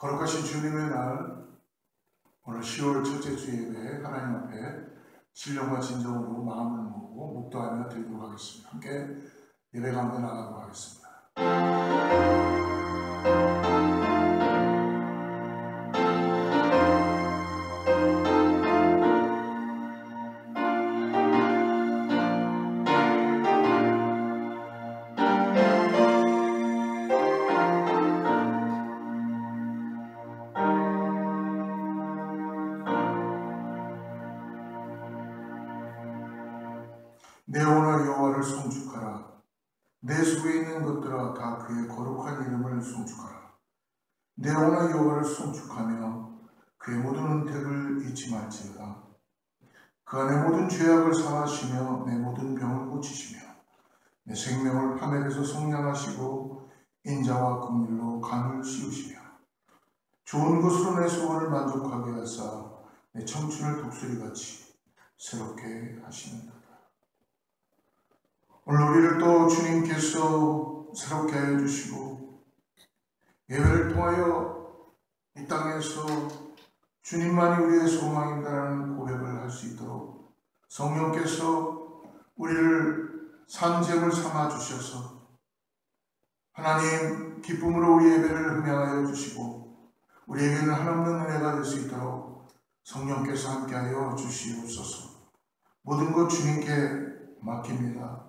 거룩하신 주님의 날, 오늘 10월 첫째 주 예배 하나님 앞에 신령과 진정으로 마음을 모으고 묵도하며 드리도록 하겠습니다. 함께 예배 가운데 나가도록 하겠습니다. 내 오늘 여호와를 송축하라. 내 속에 있는 것들아 다 그의 거룩한 이름을 송축하라. 내 오늘 여호와를 송축하며 그의 모든 은택을 잊지 말지어다. 그 안에 모든 죄악을 사하시며 내 모든 병을 고치시며 내 생명을 파멸해서 속량하시고 인자와 긍휼로 간을 씌우시며 좋은 것으로 내 소원을 만족하게 하사 내 청춘을 독수리같이 새롭게 하시는도다. 오늘 우리를 또 주님께서 새롭게 하여 주시고 예배를 통하여 이 땅에서 주님만이 우리의 소망이다라는 고백을 할 수 있도록 성령께서 우리를 산재물 삼아 주셔서 하나님 기쁨으로 우리 예배를 음양하여 주시고 우리에게는 한없는 은혜가 될 수 있도록 성령께서 함께하여 주시옵소서. 모든 것 주님께 맡깁니다.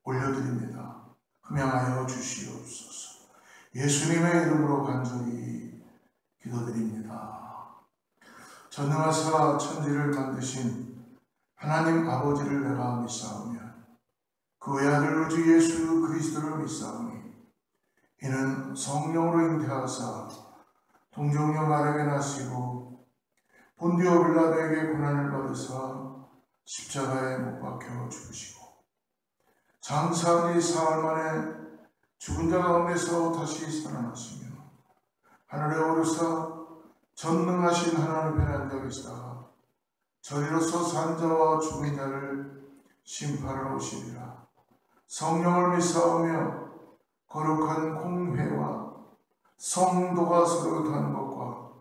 올려드립니다. 흠양하여 주시옵소서. 예수님의 이름으로 간절히 기도드립니다. 전능하사 천지를 만드신 하나님 아버지를 내가 믿사오며 그 외아들 주 예수 그리스도를 믿사오니 이는 성령으로 잉태하사 동정녀 마리아에게 나시고 본디오 빌라도에게 고난을 받으사 십자가에 못 박혀 죽으시고 장사한 지 사흘 만에 죽은 자 가운데서 다시 살아나시며 하늘에 오르사 전능하신 하나님 편에 앉아 계시다가 저리로서 산 자와 죽은 자를 심판하러 오시리라. 성령을 믿사오며 거룩한 공회와 성도가 서로 교통하는 것과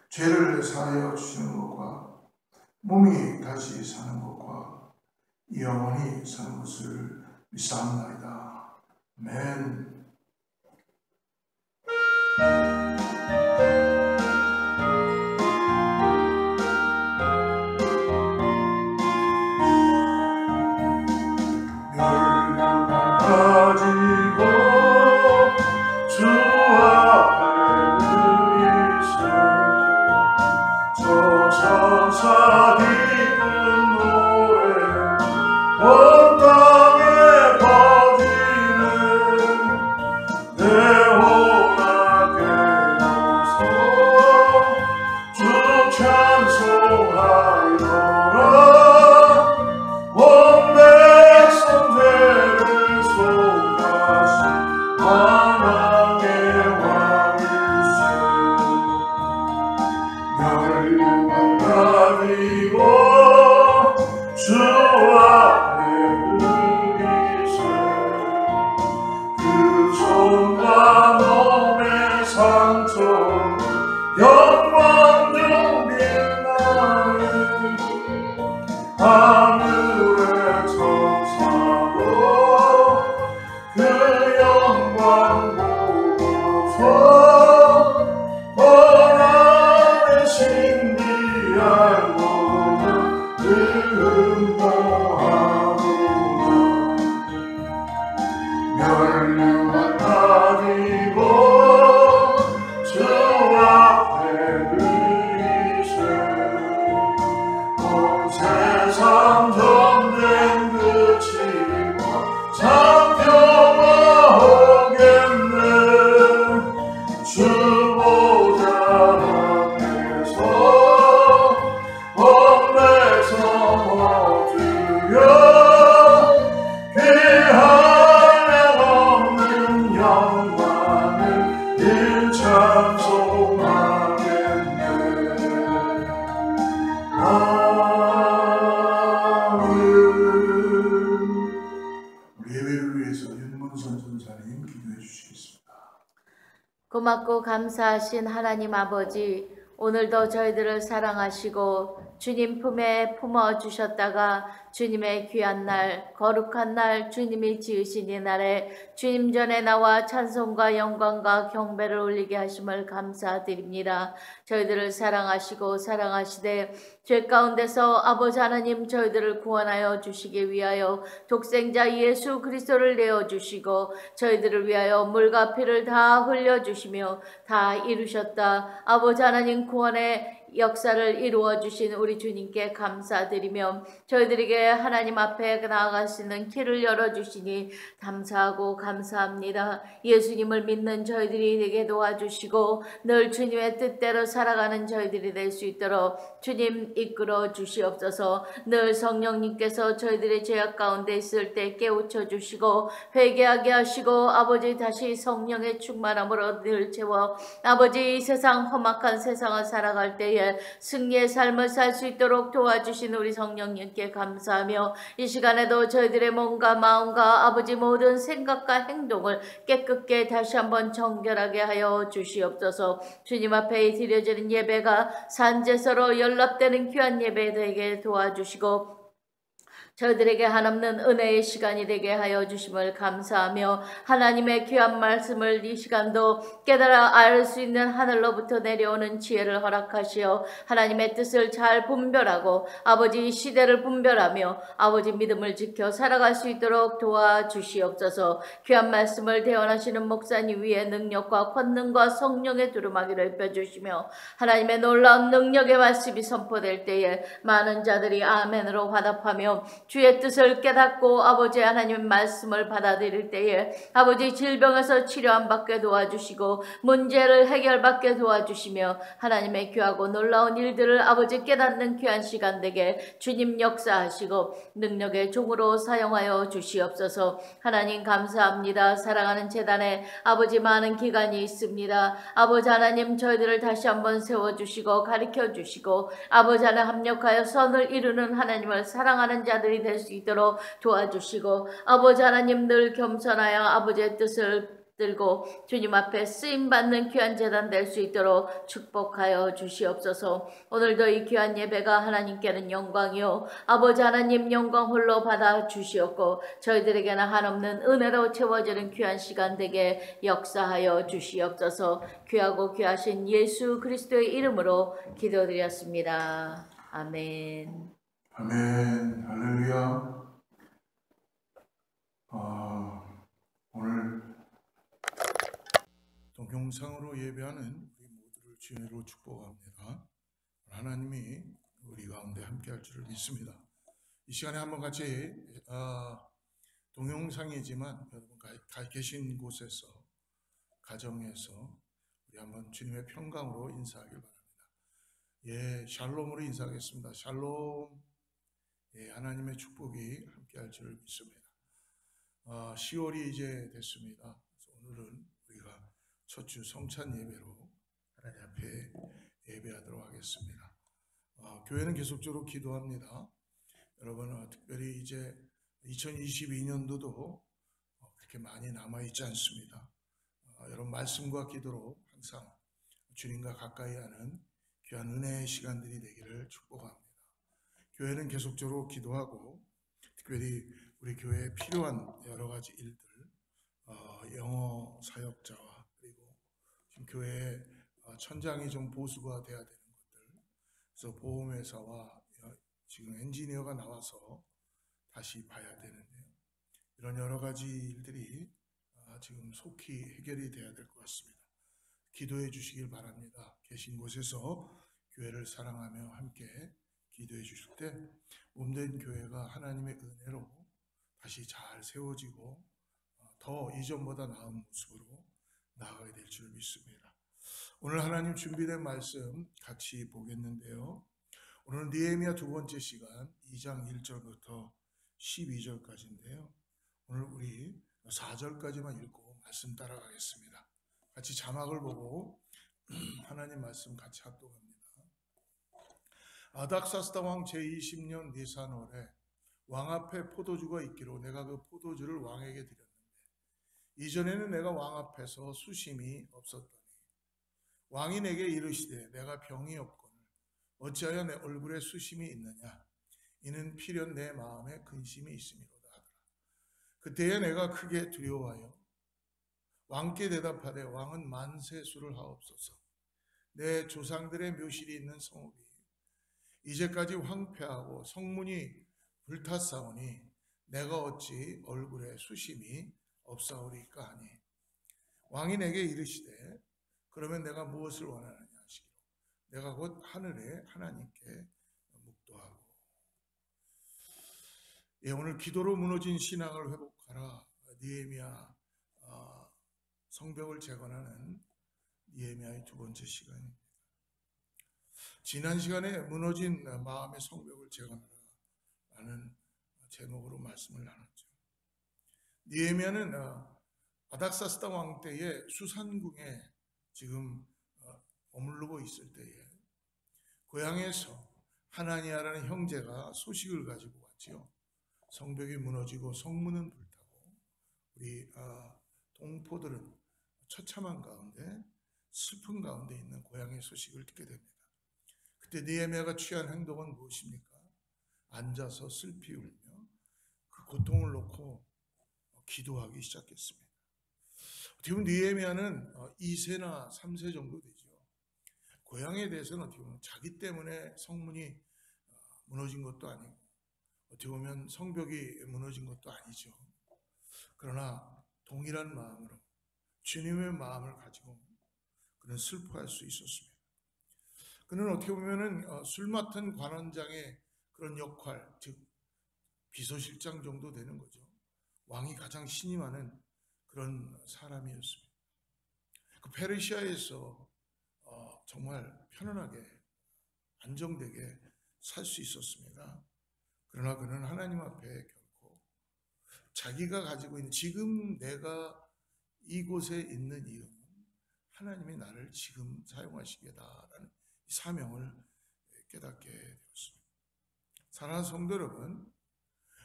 죄를 사하여 주시는 것과 몸이 다시 사는 것과 영원히 사는 것을 믿사옵나이다. 아멘. 내 원하게 고맙고 감사하신 하나님 아버지, 오늘도 저희들을 사랑하시고 주님 품에 품어주셨다가 주님의 귀한 날, 거룩한 날, 주님이 지으신 이 날에 주님 전에 나와 찬송과 영광과 경배를 올리게 하심을 감사드립니다. 저희들을 사랑하시고 사랑하시되 죄 가운데서 아버지 하나님 저희들을 구원하여 주시기 위하여 독생자 예수 그리스도를 내어주시고 저희들을 위하여 물과 피를 다 흘려주시며 다 이루셨다. 아버지 하나님 구원의 역사를 이루어 주신 우리 주님께 감사드리며 저희들에게 하나님 앞에 나아갈 수 있는 길을 열어주시니 감사하고 감사합니다. 예수님을 믿는 저희들이 되게 도와주시고 늘 주님의 뜻대로 살아가는 저희들이 될 수 있도록 주님 이끌어 주시옵소서. 늘 성령님께서 저희들의 죄악 가운데 있을 때 깨우쳐 주시고 회개하게 하시고 아버지 다시 성령의 충만함으로 늘 채워 아버지 이 세상 험악한 세상을 살아갈 때에 승리의 삶을 살 수 있도록 도와주신 우리 성령님께 감사하며 이 시간에도 저희들의 몸과 마음과 아버지 모든 생각과 행동을 깨끗게 다시 한번 정결하게 하여 주시옵소서. 주님 앞에 드려지는 예배가 산제서로 연락되는 귀한 예배 되게 도와주시고 저희들에게 한없는 은혜의 시간이 되게 하여 주심을 감사하며 하나님의 귀한 말씀을 이 시간도 깨달아 알 수 있는 하늘로부터 내려오는 지혜를 허락하시어 하나님의 뜻을 잘 분별하고 아버지 시대를 분별하며 아버지 믿음을 지켜 살아갈 수 있도록 도와주시옵소서. 귀한 말씀을 대언하시는 목사님 위에 능력과 권능과 성령의 두루마기를 펴주시며 하나님의 놀라운 능력의 말씀이 선포될 때에 많은 자들이 아멘으로 화답하며 주의 뜻을 깨닫고 아버지 하나님의 말씀을 받아들일 때에 아버지 질병에서 치료 안 받게 도와주시고 문제를 해결받게 도와주시며 하나님의 귀하고 놀라운 일들을 아버지 깨닫는 귀한 시간 되게 주님 역사하시고 능력의 종으로 사용하여 주시옵소서. 하나님 감사합니다. 사랑하는 재단에 아버지 많은 기간이 있습니다. 아버지 하나님 저희들을 다시 한번 세워주시고 가르쳐주시고 아버지 하나님 합력하여 선을 이루는 하나님을 사랑하는 자들이 될 수 있도록 도와주시고 아버지 하나님 늘 겸손하여 아버지의 뜻을 들고 주님 앞에 쓰임받는 귀한 재단 될 수 있도록 축복하여 주시옵소서. 오늘도 이 귀한 예배가 하나님께는 영광이요 아버지 하나님 영광 홀로 받아 주시옵고 저희들에게는 한없는 은혜로 채워지는 귀한 시간 되게 역사하여 주시옵소서. 귀하고 귀하신 예수 그리스도의 이름으로 기도드렸습니다. 아멘. 아멘. 할렐루야. 오늘 동영상으로 예배하는 우리 모두를 주님으로 축복합니다. 하나님이 우리 가운데 함께할 줄을 믿습니다. 이 시간에 한번 같이 동영상이지만 여러분 가 계신 곳에서 가정에서 우리 한번 주님의 평강으로 인사하길 바랍니다. 예, 샬롬으로 인사하겠습니다. 샬롬. 예, 하나님의 축복이 함께할 줄을 믿습니다. 10월이 이제 됐습니다. 그래서 오늘은 우리가 첫 주 성찬 예배로 하나님 앞에 예배하도록 하겠습니다. 교회는 계속적으로 기도합니다. 여러분 특별히 이제 2022년도도 그렇게 많이 남아있지 않습니다. 여러분 말씀과 기도로 항상 주님과 가까이 하는 귀한 은혜의 시간들이 되기를 축복합니다. 교회는 계속적으로 기도하고 특별히 우리 교회에 필요한 여러 가지 일들, 영어 사역자와 그리고 지금 교회에 천장이 좀 보수가 돼야 되는 것들, 그래서 보험회사와 지금 엔지니어가 나와서 다시 봐야 되는데요. 이런 여러 가지 일들이 지금 속히 해결이 돼야 될 것 같습니다. 기도해 주시길 바랍니다. 계신 곳에서 교회를 사랑하며 함께 기도해 주실 때 몸된 교회가 하나님의 은혜로 다시 잘 세워지고 더 이전보다 나은 모습으로 나아가게 될 줄 믿습니다. 오늘 하나님 준비된 말씀 같이 보겠는데요. 오늘 느헤미야 두 번째 시간 2장 1절부터 12절까지인데요. 오늘 우리 4절까지만 읽고 말씀 따라가겠습니다. 같이 자막을 보고 하나님 말씀 같이 합독합니다. 아닥사스다 왕 제20년 니산월에 왕 앞에 포도주가 있기로 내가 그 포도주를 왕에게 드렸는데 이전에는 내가 왕 앞에서 수심이 없었더니 왕이 내게 이르시되 내가 병이 없거늘 어찌하여 내 얼굴에 수심이 있느냐 이는 필연 내 마음에 근심이 있음이로다 하더라. 그때에 내가 크게 두려워하여 왕께 대답하되 왕은 만세수를 하옵소서. 내 조상들의 묘실이 있는 성읍이 이제까지 황폐하고 성문이 불탔사오니 내가 어찌 얼굴에 수심이 없사오리까 하니 왕이 내게 이르시되 그러면 내가 무엇을 원하느냐 하시기로 내가 곧 하늘의 하나님께 묵도하고. 오늘 기도로 무너진 신앙을 회복하라. 느헤미야 성벽을 재건하는 느헤미야의 두 번째 시간입니다. 지난 시간에 무너진 마음의 성벽을 재건하라 라는 제목으로 말씀을 나눴죠. 느헤미야는 아닥사스다 왕 때에 수산궁에 지금 머무르고 있을 때에 고향에서 하나니아라는 형제가 소식을 가지고 왔지요. 성벽이 무너지고 성문은 불타고 우리 동포들은 처참한 가운데 슬픈 가운데 있는 고향의 소식을 듣게 됩니다. 그때 느헤미야가 취한 행동은 무엇입니까? 앉아서 슬피 울며 그 고통을 놓고 기도하기 시작했습니다. 어떻게 보면 느헤미야는 2세나 3세 정도 되죠. 고향에 대해서는 어떻게 보면 자기 때문에 성문이 무너진 것도 아니고 어떻게 보면 성벽이 무너진 것도 아니죠. 그러나 동일한 마음으로 주님의 마음을 가지고 그는 슬퍼할 수 있었습니다. 그는 어떻게 보면은 술 맡은 관원장의 그런 역할, 즉 비서실장 정도 되는 거죠. 왕이 가장 신임하는 그런 사람이었습니다. 그 페르시아에서 정말 편안하게 안정되게 살 수 있었습니다. 그러나 그는 하나님 앞에 결코 자기가 가지고 있는 지금 내가 이곳에 있는 이유는 하나님이 나를 지금 사용하시겠다라는 사명을 깨닫게 되었습니다. 사랑하는 성도 여러분,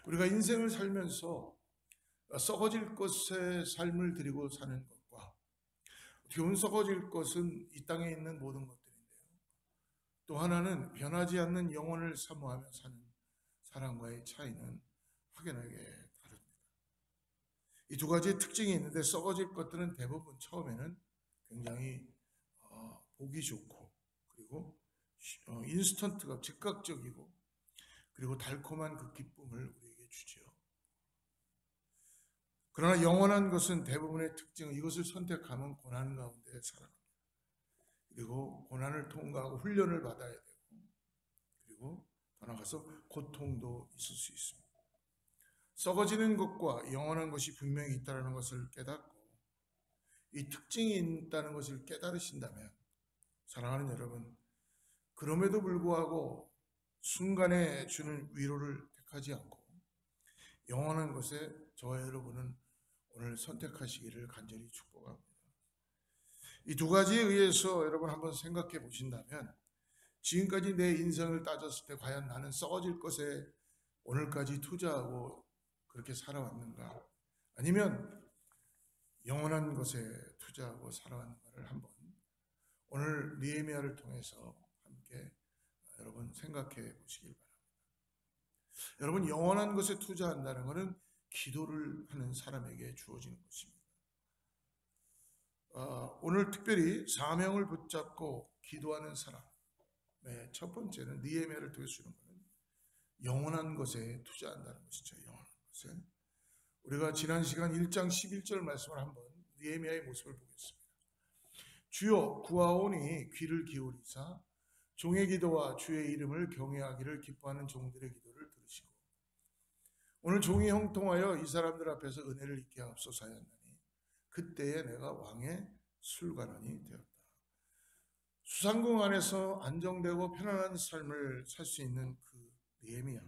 우리가 인생을 살면서 썩어질 것에 삶을 드리고 사는 것과 어떻게 보면 썩어질 것은 이 땅에 있는 모든 것들인데요. 또 하나는 변하지 않는 영혼을 사모하며 사는 사람과의 차이는 확연하게 다릅니다. 이 두 가지의 특징이 있는데 썩어질 것들은 대부분 처음에는 굉장히 보기 좋고 그리고 인스턴트가 즉각적이고 그리고 달콤한 그 기쁨을 우리에게 주지요. 그러나 영원한 것은 대부분의 특징은 이것을 선택하면 고난 가운데 살아갑니다. 그리고 고난을 통과하고 훈련을 받아야 되고 그리고 더 나아가서 고통도 있을 수 있습니다. 썩어지는 것과 영원한 것이 분명히 있다는 것을 깨닫고 이 특징이 있다는 것을 깨달으신다면 사랑하는 여러분, 그럼에도 불구하고 순간에 주는 위로를 택하지 않고 영원한 것에 저와 여러분은 오늘 선택하시기를 간절히 축복합니다. 이 두 가지에 의해서 여러분 한번 생각해 보신다면 지금까지 내 인생을 따졌을 때 과연 나는 썩어질 것에 오늘까지 투자하고 그렇게 살아왔는가? 아니면 영원한 것에 투자하고 살아왔는가를 한번 오늘 느헤미야를 통해서 함께 여러분 생각해 보시길 바랍니다. 여러분 영원한 것에 투자한다는 것은 기도를 하는 사람에게 주어지는 것입니다. 오늘 특별히 사명을 붙잡고 기도하는 사람의 첫 번째는 느헤미야를 통해서 주는 것은 영원한 것에 투자한다는 것이죠. 영원한 것에. 우리가 지난 시간 1장 11절 말씀을 한번 느헤미야의 모습을 보겠습니다. 주여 구하오니 귀를 기울이사 종의 기도와 주의 이름을 경외하기를 기뻐하는 종들의 기도를 들으시고 오늘 종이 형통하여 이 사람들 앞에서 은혜를 잊게 하옵소서 하였나니 그때에 내가 왕의 술관원이 되었다. 수상궁 안에서 안정되고 편안한 삶을 살 수 있는 그 느헤미야,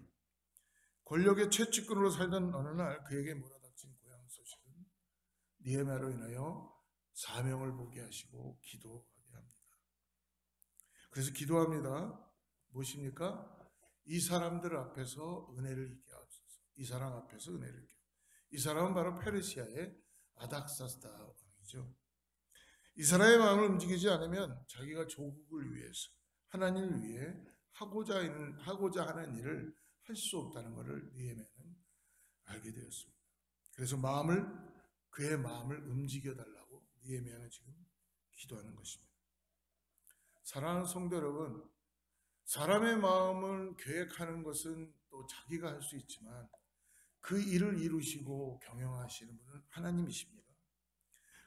권력의 최측근으로 살던 어느 날 그에게 몰아닥친 고향 소식은 느헤미야로 인하여 사명을 보게 하시고 기도하게 합니다. 그래서 기도합니다. 무엇입니까? 이 사람들 앞에서 은혜를 잊게 하옵소서. 이 사람 앞에서 은혜를 잊게. 이 사람은 바로 페르시아의 아닥사스다 왕이죠. 이스라엘의 마음을 움직이지 않으면 자기가 조국을 위해서 하나님을 위해 하고자 하는 일을 할 수 없다는 것을 느헤미야는 알게 되었습니다. 그래서 그의 마음을 움직여 달라고 느헤미야는 지금 기도하는 것입니다. 사랑하는 성도 여러분, 사람의 마음을 계획하는 것은 또 자기가 할 수 있지만 그 일을 이루시고 경영하시는 분은 하나님이십니다.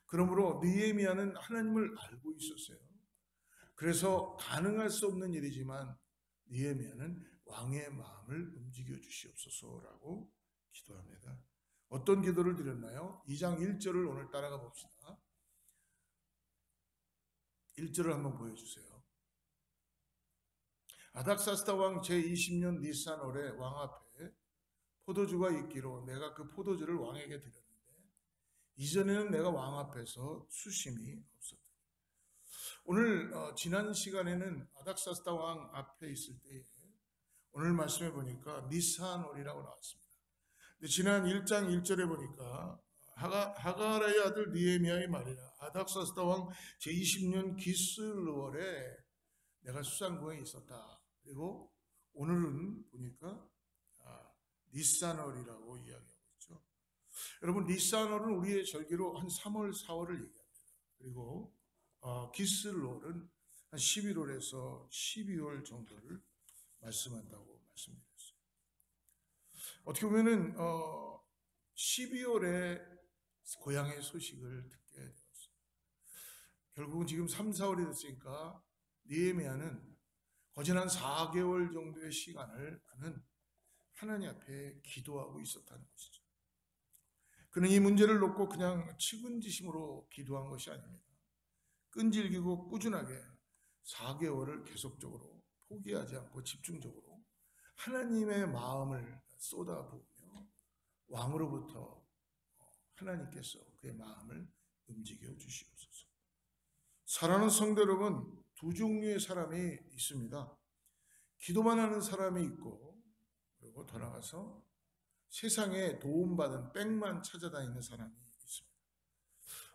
그러므로 느헤미야는 하나님을 알고 있었어요. 그래서 가능할 수 없는 일이지만 느헤미야는 왕의 마음을 움직여 주시옵소서라고 기도합니다. 어떤 기도를 드렸나요? 2장 1절을 오늘 따라가 봅시다. 1절을 한번 보여주세요. 아닥사스다 왕 제20년 니산월에 왕 앞에 포도주가 있기로 내가 그 포도주를 왕에게 드렸는데 이전에는 내가 왕 앞에서 수심이 없었다. 오늘 지난 시간에는 아닥사스다 왕 앞에 있을 때에 오늘 말씀해 보니까 니산월이라고 나왔습니다. 근데 지난 1장 1절에 보니까 하가라의 아들 느헤미야의 말이라 아닥사스다 왕 제20년 기슬월에 내가 수상궁에 있었다. 그리고 오늘은 보니까 니산월이라고 이야기하고 있죠. 여러분 니산월은 우리의 절기로 한 3월, 4월을 얘기합니다. 그리고 기슬월은 한 11월에서 12월 정도를 말씀한다고 말씀드렸어요. 어떻게 보면은 12월에 고향의 소식을 듣게 되었어요. 결국은 지금 3, 4월이 됐으니까 느헤미야는 거진 한 4개월 정도의 시간을 그는 하나님 앞에 기도하고 있었다는 것이죠. 그는 이 문제를 놓고 그냥 측은지심으로 기도한 것이 아닙니다. 끈질기고 꾸준하게 4개월을 계속적으로 포기하지 않고 집중적으로 하나님의 마음을 쏟아부으며 왕으로부터 하나님께서 그의 마음을 움직여 주시옵소서. 사랑하는 성도 여러분, 두 종류의 사람이 있습니다. 기도만 하는 사람이 있고 그리고 더 나아가서 세상에 도움받은 백만 찾아다니는 사람이 있습니다.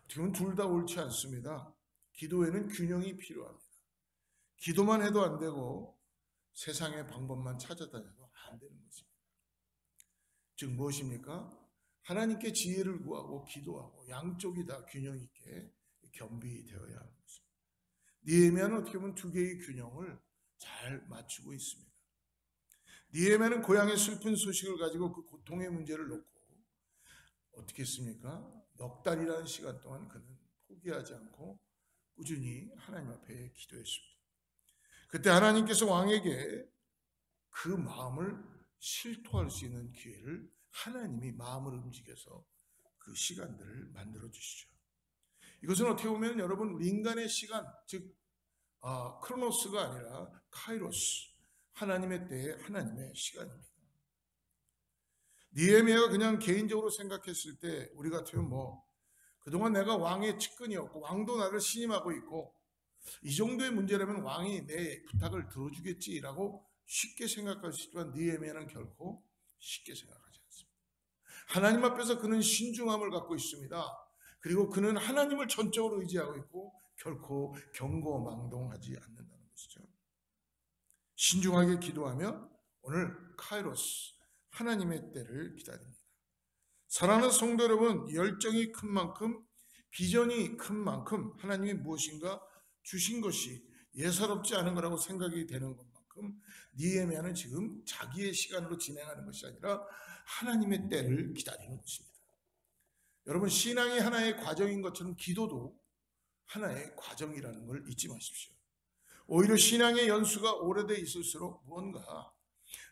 어떻게 보면 둘 다 옳지 않습니다. 기도에는 균형이 필요합니다. 기도만 해도 안 되고 세상의 방법만 찾아다녀도 안 되는 것입니다. 즉 무엇입니까? 하나님께 지혜를 구하고 기도하고 양쪽이 다 균형 있게 겸비되어야 하는 것입니다. 느헤미야는 어떻게 보면 두 개의 균형을 잘 맞추고 있습니다. 느헤미야는 고향의 슬픈 소식을 가지고 그 고통의 문제를 놓고 어떻게 했습니까? 넉 달이라는 시간 동안 그는 포기하지 않고 꾸준히 하나님 앞에 기도했습니다. 그때 하나님께서 왕에게 그 마음을 실토할 수 있는 기회를 하나님이 마음을 움직여서 그 시간들을 만들어 주시죠. 이것은 어떻게 보면 여러분 우리 인간의 시간, 즉 크로노스가 아니라 카이로스, 하나님의 때에 하나님의 시간입니다. 느헤미야가 그냥 개인적으로 생각했을 때 우리 같으면 그동안 내가 왕의 측근이었고 왕도 나를 신임하고 있고 이 정도의 문제라면 왕이 내 부탁을 들어주겠지라고 쉽게 생각할 수 있지만 느헤미야는 결코 쉽게 생각하지 않습니다. 하나님 앞에서 그는 신중함을 갖고 있습니다. 그리고 그는 하나님을 전적으로 의지하고 있고 결코 경고망동하지 않는다는 것이죠. 신중하게 기도하며 오늘 카이로스, 하나님의 때를 기다립니다. 사랑하는 성도 여러분, 열정이 큰 만큼 비전이 큰 만큼 하나님이 무엇인가 주신 것이 예사롭지 않은 거라고 생각이 되는 것만큼 느헤미야는 지금 자기의 시간으로 진행하는 것이 아니라 하나님의 때를 기다리는 것입니다. 여러분 신앙이 하나의 과정인 것처럼 기도도 하나의 과정이라는 걸 잊지 마십시오. 오히려 신앙의 연수가 오래돼 있을수록 무언가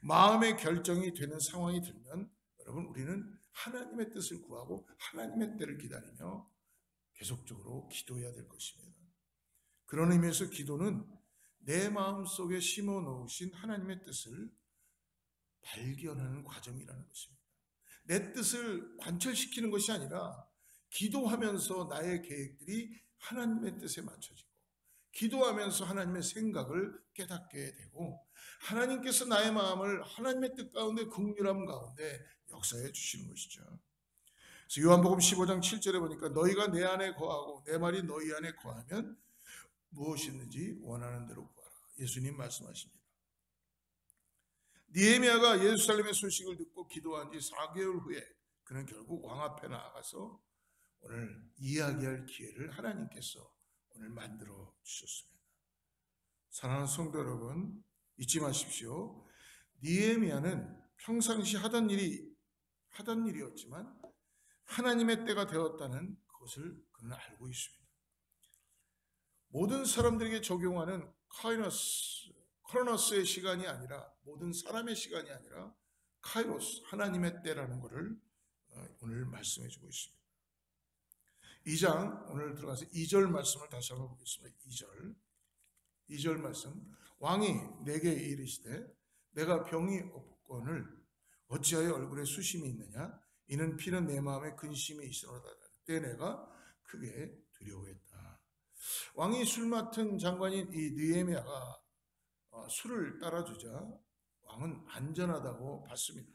마음의 결정이 되는 상황이 들면 여러분 우리는 하나님의 뜻을 구하고 하나님의 때를 기다리며 계속적으로 기도해야 될 것입니다. 그런 의미에서 기도는 내 마음속에 심어 놓으신 하나님의 뜻을 발견하는 과정이라는 것입니다. 내 뜻을 관철시키는 것이 아니라 기도하면서 나의 계획들이 하나님의 뜻에 맞춰지고 기도하면서 하나님의 생각을 깨닫게 되고 하나님께서 나의 마음을 하나님의 뜻 가운데 긍휼함 가운데 역사해 주시는 것이죠. 그래서 요한복음 15장 7절에 보니까 너희가 내 안에 거하고 내 말이 너희 안에 거하면 무엇이든지 원하는 대로 구하라. 예수님 말씀하십니다. 느헤미야가 예루살렘의 소식을 듣고 기도한 지 4개월 후에 그는 결국 왕 앞에 나아가서 오늘 이야기할 기회를 하나님께서 오늘 만들어 주셨습니다. 사랑하는 성도 여러분, 잊지 마십시오. 느헤미야는 평상시 하던 일이었지만 하나님의 때가 되었다는 것을 그는 알고 있습니다. 모든 사람들에게 적용하는 크로노스의 시간이 아니라, 모든 사람의 시간이 아니라 카이로스, 하나님의 때라는 것을 오늘 말씀해 주고 있습니다. 2장 오늘 들어가서 2절 말씀을 다시 한번 보겠습니다. 2절 말씀. 왕이 내게 이르시되 내가 병이 없거늘 어찌하여 얼굴에 수심이 있느냐? 이는 피는 내 마음에 근심이 있으로다. 그때 내가 크게 두려워했다. 왕이 술 맡은 장관인 이 느헤미야가 술을 따라주자 왕은 안전하다고 봤습니다.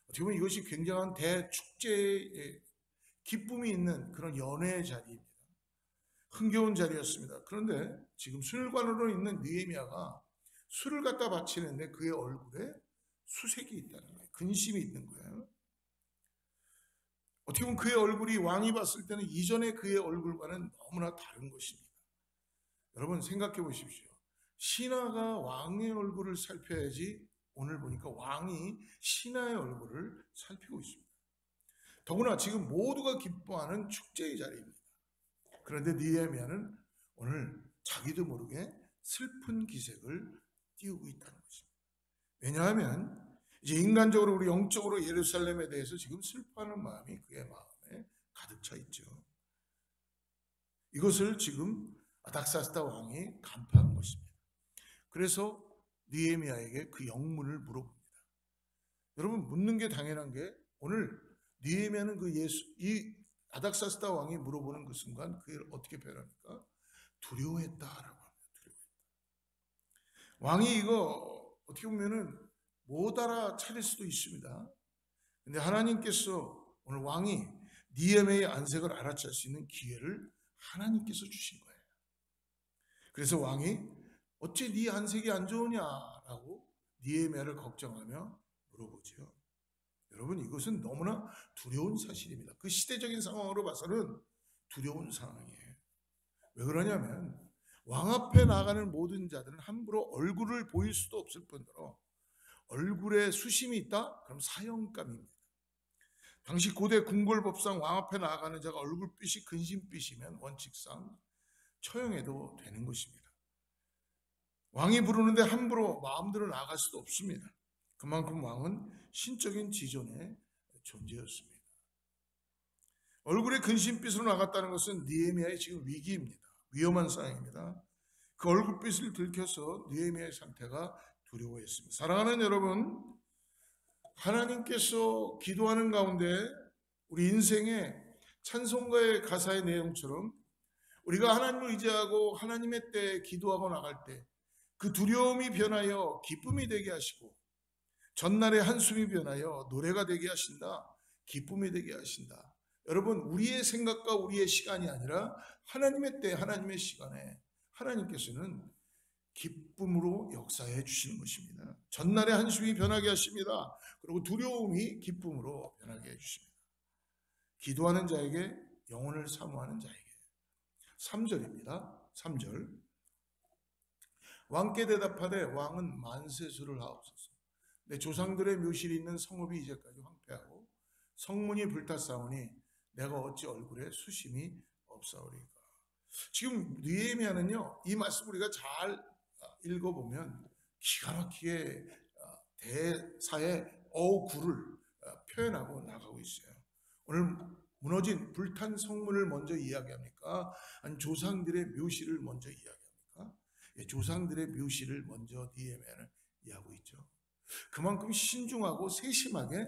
어떻게 보면 이것이 굉장한 대축제의 기쁨이 있는 그런 연회의 자리입니다. 흥겨운 자리였습니다. 그런데 지금 술관으로 있는 느헤미야가 술을 갖다 바치는데 그의 얼굴에 수색이 있다는 거예요. 근심이 있는 거예요. 어떻게 보면 그의 얼굴이 왕이 봤을 때는 이전의 그의 얼굴과는 너무나 다른 것입니다. 여러분 생각해 보십시오. 신하가 왕의 얼굴을 살펴야지 오늘 보니까 왕이 신하의 얼굴을 살피고 있습니다. 더구나 지금 모두가 기뻐하는 축제의 자리입니다. 그런데 느헤미야는 오늘 자기도 모르게 슬픈 기색을 띄우고 있다는 것입니다. 왜냐하면 이제 인간적으로 우리 영적으로 예루살렘에 대해서 지금 슬퍼하는 마음이 그의 마음에 가득 차 있죠. 이것을 지금 아닥사스다 왕이 간파한 것입니다. 그래서 느헤미야에게 그 영문을 물어봅니다. 여러분 묻는 게 당연한 게 오늘 느헤미야는 이 아닥사스다 왕이 물어보는 그 순간 그를 어떻게 표현합니까? 두려워했다라고 합니다. 두려워했다. 왕이 이거 어떻게 보면은 못 알아차릴 수도 있습니다. 근데 하나님께서 오늘 왕이 느헤미야의 안색을 알아챌 수 있는 기회를 하나님께서 주신 거예요. 그래서 왕이 어째 네 안색이 안 좋으냐라고 느헤미야를 걱정하며 물어보죠. 여러분 이것은 너무나 두려운 사실입니다. 그 시대적인 상황으로 봐서는 두려운 상황이에요. 왜 그러냐면 왕 앞에 나가는 모든 자들은 함부로 얼굴을 보일 수도 없을 뿐더러 얼굴에 수심이 있다? 그럼 사형감입니다. 당시 고대 궁궐법상 왕 앞에 나가는 자가 얼굴빛이 근심빛이면 원칙상 처형해도 되는 것입니다. 왕이 부르는데 함부로 마음대로 나갈 수도 없습니다. 그만큼 왕은 신적인 지존의 존재였습니다. 얼굴에 근심빛으로 나갔다는 것은 느헤미야의 지금 위기입니다. 위험한 상황입니다. 그 얼굴빛을 들켜서 느헤미야의 상태가 두려워했습니다. 사랑하는 여러분, 하나님께서 기도하는 가운데 우리 인생의 찬송가의 가사의 내용처럼 우리가 하나님을 의지하고 하나님의 때에 기도하고 나갈 때 그 두려움이 변하여 기쁨이 되게 하시고 전날의 한숨이 변하여 노래가 되게 하신다. 기쁨이 되게 하신다. 여러분 우리의 생각과 우리의 시간이 아니라 하나님의 때 하나님의 시간에 하나님께서는 기쁨으로 역사해 주시는 것입니다. 전날의 한숨이 변하게 하십니다. 그리고 두려움이 기쁨으로 변하게 해 주십니다. 기도하는 자에게 영혼을 사모하는 자에게 3절입니다. 3절 왕께 대답하되 왕은 만세수를 하옵소서. 내 조상들의 묘실이 있는 성읍이 이제까지 황폐하고 성문이 불탔사오니 내가 어찌 얼굴에 수심이 없사오리까. 지금 느헤미야는요 이 말씀 우리가 잘 읽어보면 기가 막히게 대사의 어구를 표현하고 나가고 있어요. 오늘 무너진 불탄 성문을 먼저 이야기합니까? 아니 조상들의 묘실을 먼저 이야기합니까? 조상들의 묘실을 먼저 느헤미야는 이야기하고 있죠. 그만큼 신중하고 세심하게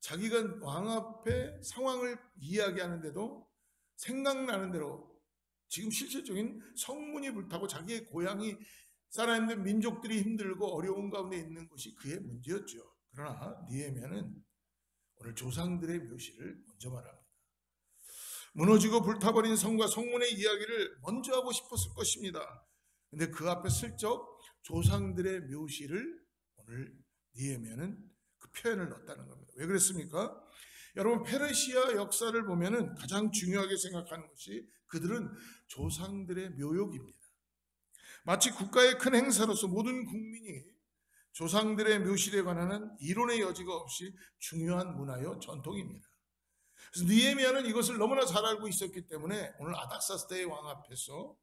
자기가 왕 앞에 상황을 이야기하는데도 생각나는 대로 지금 실질적인 성문이 불타고 자기의 고향이 살아있는 민족들이 힘들고 어려운 가운데 있는 것이 그의 문제였죠. 그러나 느헤미야는 오늘 조상들의 묘실을 먼저 말합니다. 무너지고 불타버린 성과 성문의 이야기를 먼저 하고 싶었을 것입니다. 근데 그 앞에 슬쩍 조상들의 묘시를 오늘 느헤미야는 그 표현을 넣었다는 겁니다. 왜 그랬습니까? 여러분, 페르시아 역사를 보면은 가장 중요하게 생각하는 것이 그들은 조상들의 묘욕입니다. 마치 국가의 큰 행사로서 모든 국민이 조상들의 묘실에 관한 이론의 여지가 없이 중요한 문화요 전통입니다. 그래서 느헤미야는 이것을 너무나 잘 알고 있었기 때문에 오늘 아닥사스다의 왕 앞에서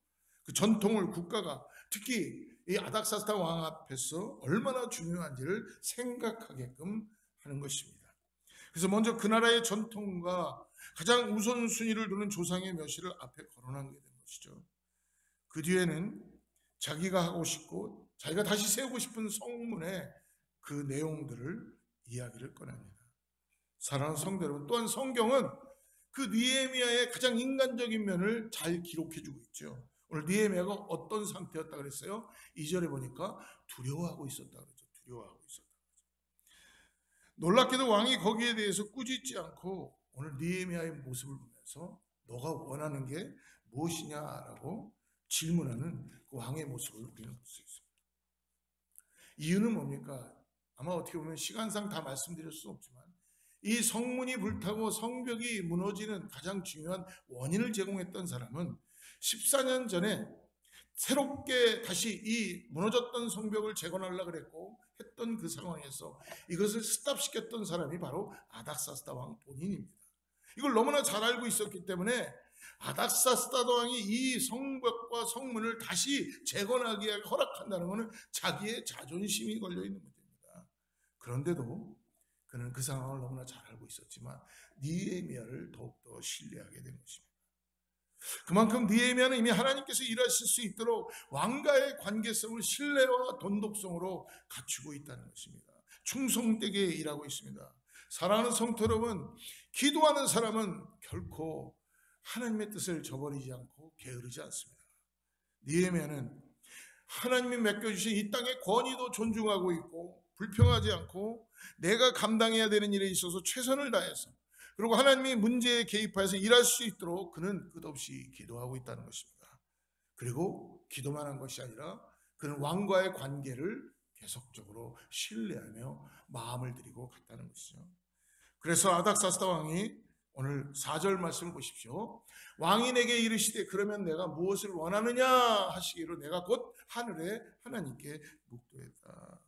그 전통을 국가가 특히 이 아닥사스다 왕 앞에서 얼마나 중요한지를 생각하게끔 하는 것입니다. 그래서 먼저 그 나라의 전통과 가장 우선순위를 두는 조상의 묘실을 앞에 거론하게 된 것이죠. 그 뒤에는 자기가 하고 싶고 자기가 다시 세우고 싶은 성문의 그 내용들을 이야기를 꺼냅니다. 사랑하는 성도 여러분, 또한 성경은 그 느헤미야의 가장 인간적인 면을 잘 기록해주고 있죠. 오늘 느헤미야가 어떤 상태였다 그랬어요? 2절에 보니까 두려워하고 있었다 그랬죠. 두려워하고 있었다. 놀랍게도 왕이 거기에 대해서 꾸짖지 않고 오늘 느헤미야의 모습을 보면서 너가 원하는 게 무엇이냐라고 질문하는 그 왕의 모습을 우리는 볼 수 있습니다. 이유는 뭡니까? 아마 어떻게 보면 시간상 다 말씀드릴 수 없지만 이 성문이 불타고 성벽이 무너지는 가장 중요한 원인을 제공했던 사람은 14년 전에 새롭게 다시 이 무너졌던 성벽을 재건하려고 그랬고 했던 그 상황에서 이것을 스탑시켰던 사람이 바로 아닥사스다 왕 본인입니다. 이걸 너무나 잘 알고 있었기 때문에 아닥사스다 왕이 이 성벽과 성문을 다시 재건하기 위해 허락한다는 것은 자기의 자존심이 걸려있는 문제입니다. 그런데도 그는 그 상황을 너무나 잘 알고 있었지만 느헤미야를 더욱더 신뢰하게 된 것입니다. 그만큼 느헤미야는 이미 하나님께서 일하실 수 있도록 왕과의 관계성을 신뢰와 돈독성으로 갖추고 있다는 것입니다. 충성되게 일하고 있습니다. 사랑하는 성도 여러분, 기도하는 사람은 결코 하나님의 뜻을 저버리지 않고 게으르지 않습니다. 느헤미야는 하나님이 맡겨주신 이 땅의 권위도 존중하고 있고 불평하지 않고 내가 감당해야 되는 일에 있어서 최선을 다해서 그리고 하나님이 문제에 개입해서 일할 수 있도록 그는 끝없이 기도하고 있다는 것입니다. 그리고 기도만 한 것이 아니라 그는 왕과의 관계를 계속적으로 신뢰하며 마음을 들이고 갔다는 것이죠. 그래서 아닥사스다 왕이 오늘 4절 말씀을 보십시오. 왕이 내게 이르시되 그러면 내가 무엇을 원하느냐 하시기로 내가 곧 하늘에 하나님께 묵도했다.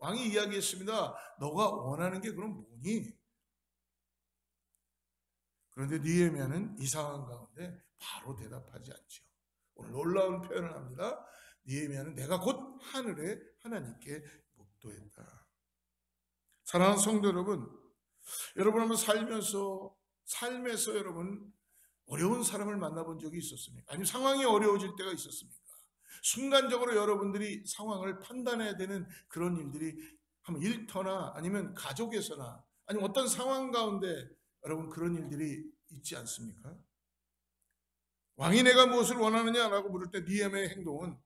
왕이 이야기했습니다. 너가 원하는 게 그럼 뭐니? 그런데 느헤미야는 이 상황 가운데 바로 대답하지 않죠. 오늘 놀라운 표현을 합니다. 느헤미야는 내가 곧 하늘에 하나님께 묵도했다. 사랑하는 성도 여러분, 여러분 한번 삶에서 여러분 어려운 사람을 만나본 적이 있었습니까? 아니면 상황이 어려워질 때가 있었습니까? 순간적으로 여러분들이 상황을 판단해야 되는 그런 일들이 한번 일터나 아니면 가족에서나 아니면 어떤 상황 가운데 여러분 그런 일들이 있지 않습니까? 왕이 내가 무엇을 원하느냐라고 물을 때 느헤미야의 행동은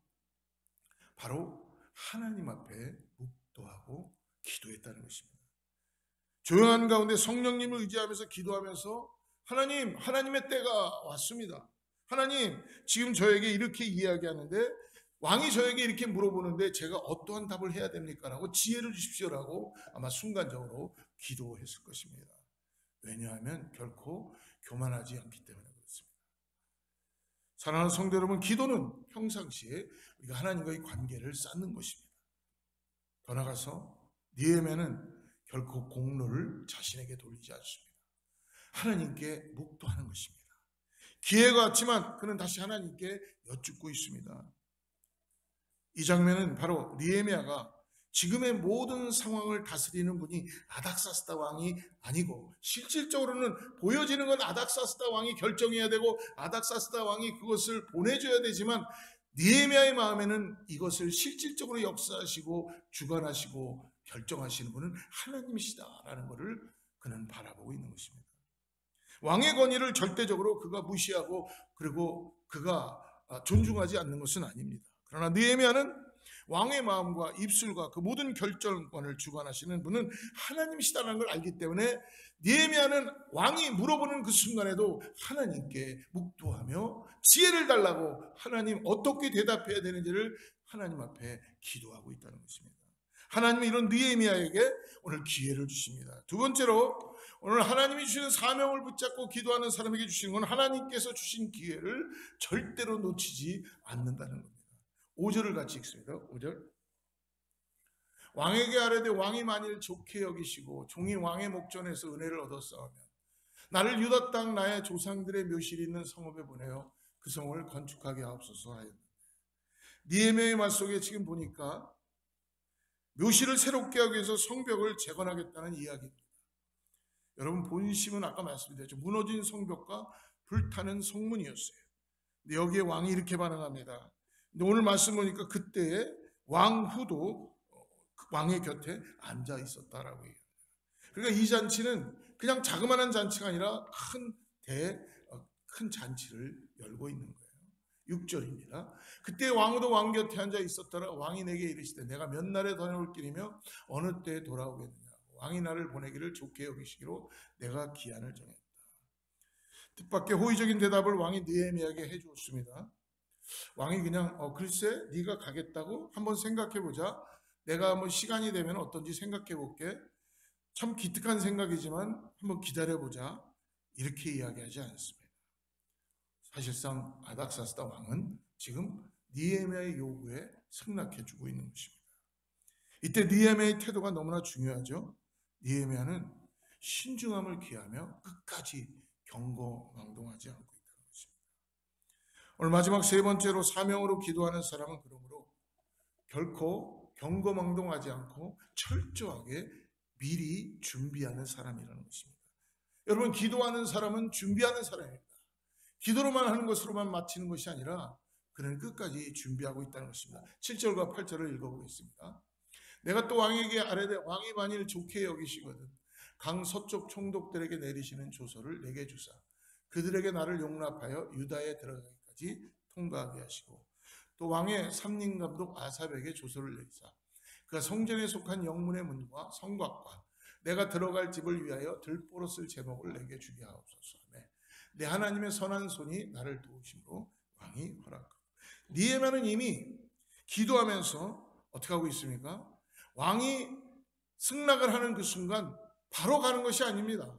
바로 하나님 앞에 묵도하고 기도했다는 것입니다. 조용한 가운데 성령님을 의지하면서 기도하면서 하나님의 때가 왔습니다. 하나님, 지금 저에게 이렇게 이야기하는데 왕이 저에게 이렇게 물어보는데 제가 어떠한 답을 해야 됩니까? 라고 지혜를 주십시오라고 아마 순간적으로 기도했을 것입니다. 왜냐하면 결코 교만하지 않기 때문에 그렇습니다. 사랑하는 성도 여러분, 기도는 평상시에 우리가 하나님과의 관계를 쌓는 것입니다. 더 나아가서 느헤미야는 결코 공로를 자신에게 돌리지 않습니다. 하나님께 묵도하는 것입니다. 기회가 왔지만 그는 다시 하나님께 여쭙고 있습니다. 이 장면은 바로 느헤미야가 지금의 모든 상황을 다스리는 분이 아닥사스다 왕이 아니고 실질적으로는 보여지는 건 아닥사스다 왕이 결정해야 되고 아닥사스다 왕이 그것을 보내줘야 되지만 느헤미야의 마음에는 이것을 실질적으로 역사하시고 주관하시고 결정하시는 분은 하나님이시다라는 것을 그는 바라보고 있는 것입니다. 왕의 권위를 절대적으로 그가 무시하고 그리고 그가 존중하지 않는 것은 아닙니다. 그러나 느헤미야는 왕의 마음과 입술과 그 모든 결정권을 주관하시는 분은 하나님이시다는 걸 알기 때문에 느헤미야는 왕이 물어보는 그 순간에도 하나님께 묵도하며 지혜를 달라고 하나님 어떻게 대답해야 되는지를 하나님 앞에 기도하고 있다는 것입니다. 하나님은 이런 느헤미야에게 오늘 기회를 주십니다. 두 번째로 오늘 하나님이 주시는 사명을 붙잡고 기도하는 사람에게 주시는 건 하나님께서 주신 기회를 절대로 놓치지 않는다는 겁니다. 5절을 같이 읽습니다. 5절. 왕에게 아뢰되 왕이 만일 좋게 여기시고 종이 왕의 목전에서 은혜를 얻었사오면 나를 유다 땅 나의 조상들의 묘실이 있는 성읍에 보내어 그 성을 건축하게 하옵소서 하였는데, 느헤미야의 말 속에 지금 보니까 묘실을 새롭게 하기 위해서 성벽을 재건하겠다는 이야기입니다. 여러분, 본심은 아까 말씀드렸죠. 무너진 성벽과 불타는 성문이었어요. 근데 여기에 왕이 이렇게 반응합니다. 근데 오늘 말씀 보니까 그때에 왕후도 왕의 곁에 앉아 있었다라고 해요. 그러니까 이 잔치는 그냥 자그마한 잔치가 아니라 큰 잔치를 열고 있는 거예요. 6절입니다. 그때 왕후도 왕 곁에 앉아 있었더라. 왕이 내게 이르시되 내가 몇 날에 다녀올 길이며 어느 때에 돌아오겠느냐. 왕이 나를 보내기를 좋게 여기시기로 내가 기한을 정했다. 뜻밖의 호의적인 대답을 왕이 느헤미야에게 해주었습니다. 왕이 그냥 글쎄 네가 가겠다고 한번 생각해보자. 내가 한번 시간이 되면 어떤지 생각해볼게. 참 기특한 생각이지만 한번 기다려보자. 이렇게 이야기하지 않습니다. 사실상 아닥사스다 왕은 지금 느헤미야의 요구에 승낙해주고 있는 것입니다. 이때 느헤미야의 태도가 너무나 중요하죠. 느헤미야는 신중함을 기하며 끝까지 경거망동하지 않고 있다는 것입니다. 오늘 마지막 세 번째로 사명으로 기도하는 사람은 그러므로 결코 경거망동하지 않고 철저하게 미리 준비하는 사람이라는 것입니다. 여러분, 기도하는 사람은 준비하는 사람입니다. 기도로만 하는 것으로만 마치는 것이 아니라 그는 끝까지 준비하고 있다는 것입니다. 7절과 8절을 읽어보겠습니다. 내가 또 왕에게 아뢰되 왕이 만일 좋게 여기시거든 강 서쪽 총독들에게 내리시는 조서를 내게 주사 그들에게 나를 용납하여 유다에 들어가기까지 통과하게 하시고 또 왕의 삼림감독 아삽에게 조서를 내리사 그가 성전에 속한 영문의 문과 성곽과 내가 들어갈 집을 위하여 들보로 쓸 제목을 내게 주게 하옵소서 하며 내 하나님의 선한 손이 나를 도우심으로 왕이 허락하고. 느헤미야는 이미 기도하면서 어떻게 하고 있습니까? 왕이 승낙을 하는 그 순간 바로 가는 것이 아닙니다.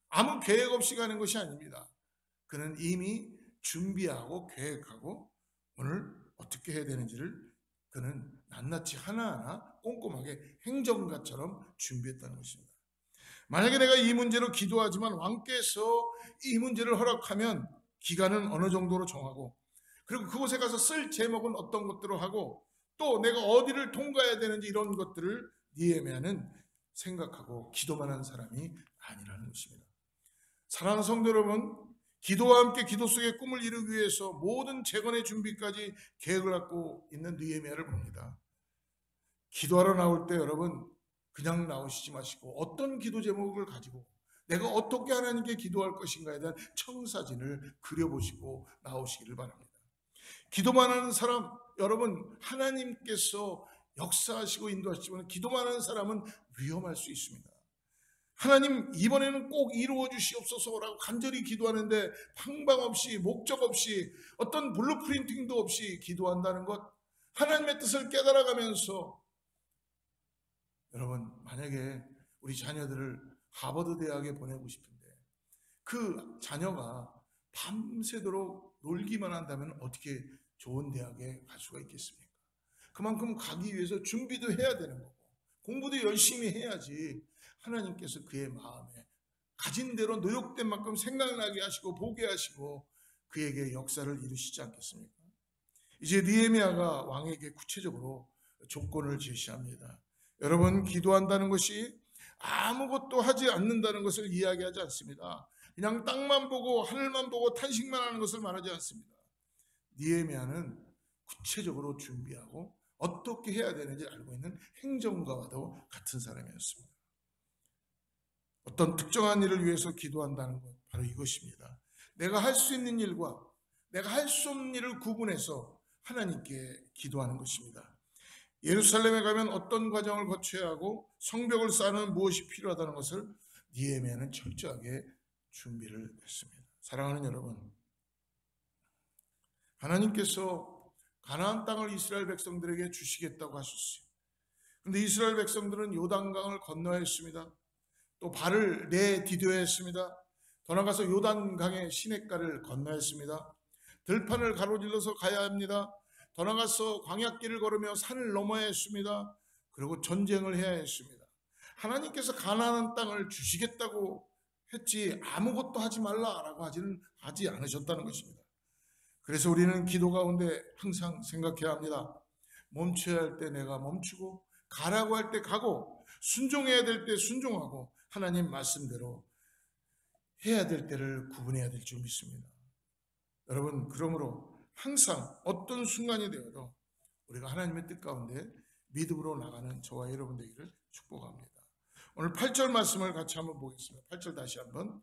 아무 계획 없이 가는 것이 아닙니다. 그는 이미 준비하고 계획하고 오늘 어떻게 해야 되는지를 그는 낱낱이 하나하나 꼼꼼하게 행정가처럼 준비했다는 것입니다. 만약에 내가 이 문제로 기도하지만 왕께서 이 문제를 허락하면 기간은 어느 정도로 정하고 그리고 그곳에 가서 쓸 제목은 어떤 것들로 하고 또 내가 어디를 통과해야 되는지 이런 것들을 느헤미야는 생각하고 기도만 한 사람이 아니라는 것입니다. 사랑하는 성도 여러분, 기도와 함께 기도 속의 꿈을 이루기 위해서 모든 재건의 준비까지 계획을 갖고 있는 느헤미야를 봅니다. 기도하러 나올 때 여러분 그냥 나오시지 마시고 어떤 기도 제목을 가지고 내가 어떻게 하나님께 기도할 것인가에 대한 청사진을 그려보시고 나오시기를 바랍니다. 기도만 하는 사람, 여러분 하나님께서 역사하시고 인도하시지만 기도만 하는 사람은 위험할 수 있습니다. 하나님 이번에는 꼭 이루어 주시옵소서라고 간절히 기도하는데 방방 없이 목적 없이 어떤 블루프린팅도 없이 기도한다는 것, 하나님의 뜻을 깨달아가면서 여러분 만약에 우리 자녀들을 하버드 대학에 보내고 싶은데 그 자녀가 밤새도록 놀기만 한다면 어떻게 좋은 대학에 갈 수가 있겠습니까? 그만큼 가기 위해서 준비도 해야 되는 거고 공부도 열심히 해야지 하나님께서 그의 마음에 가진 대로 노력된 만큼 생각나게 하시고 보게 하시고 그에게 역사를 이루시지 않겠습니까? 이제 느헤미야가 왕에게 구체적으로 조건을 제시합니다. 여러분, 기도한다는 것이 아무것도 하지 않는다는 것을 이야기하지 않습니다. 그냥 땅만 보고 하늘만 보고 탄식만 하는 것을 말하지 않습니다. 느헤미야는 구체적으로 준비하고 어떻게 해야 되는지 알고 있는 행정가와도 같은 사람이었습니다. 어떤 특정한 일을 위해서 기도한다는 것, 바로 이것입니다. 내가 할 수 있는 일과 내가 할 수 없는 일을 구분해서 하나님께 기도하는 것입니다. 예루살렘에 가면 어떤 과정을 거쳐야 하고 성벽을 쌓는 무엇이 필요하다는 것을 느헤미야는 철저하게 준비를 했습니다. 사랑하는 여러분, 하나님께서 가나안 땅을 이스라엘 백성들에게 주시겠다고 하셨어요. 그런데 이스라엘 백성들은 요단강을 건너야 했습니다. 또 발을 내디뎌야 했습니다. 더 나아가서 요단강의 시냇가를 건너야 했습니다. 들판을 가로질러서 가야 합니다. 더 나아가서 광야길을 걸으며 산을 넘어야 했습니다. 그리고 전쟁을 해야 했습니다. 하나님께서 가나안 땅을 주시겠다고 했지 아무것도 하지 말라라고 하지 않으셨다는 것입니다. 그래서 우리는 기도 가운데 항상 생각해야 합니다. 멈춰야 할 때 내가 멈추고 가라고 할 때 가고 순종해야 될 때 순종하고 하나님 말씀대로 해야 될 때를 구분해야 될 줄 믿습니다. 여러분, 그러므로 항상 어떤 순간이 되어도 우리가 하나님의 뜻 가운데 믿음으로 나가는 저와 여러분 되기를 축복합니다. 오늘 8절 말씀을 같이 한번 보겠습니다. 8절 다시 한번.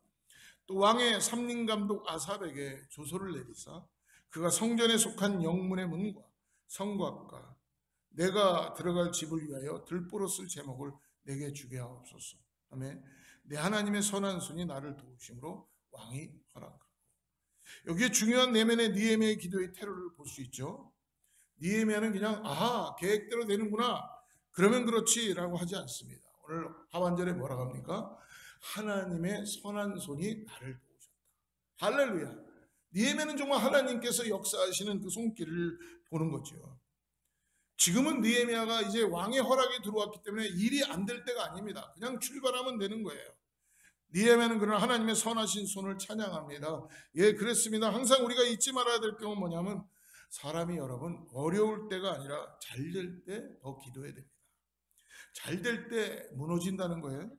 또 왕의 삼림감독 아삽에게 조서를 내리사 그가 성전에 속한 영문의 문과 성곽과 내가 들어갈 집을 위하여 들보로 쓸 제목을 내게 주게 하옵소서. 아멘. 내 하나님의 선한 손이 나를 도우심으로 왕이 허락하고. 여기에 중요한 내면의 느헤미야의 기도의 테러를 볼 수 있죠. 느헤미야는 그냥 계획대로 되는구나 그러면 그렇지라고 하지 않습니다. 오늘 하반절에 뭐라고 합니까? 하나님의 선한 손이 나를 도우셨다. 할렐루야. 느헤미야는 정말 하나님께서 역사하시는 그 손길을 보는 거죠. 지금은 느헤미야가 이제 왕의 허락이 들어왔기 때문에 일이 안 될 때가 아닙니다. 그냥 출발하면 되는 거예요. 느헤미야는 그러나 하나님의 선하신 손을 찬양합니다. 예, 그렇습니다. 항상 우리가 잊지 말아야 될 경우는 뭐냐면 사람이 여러분 어려울 때가 아니라 잘 될 때 더 기도해야 됩니다. 잘 될 때 무너진다는 거예요.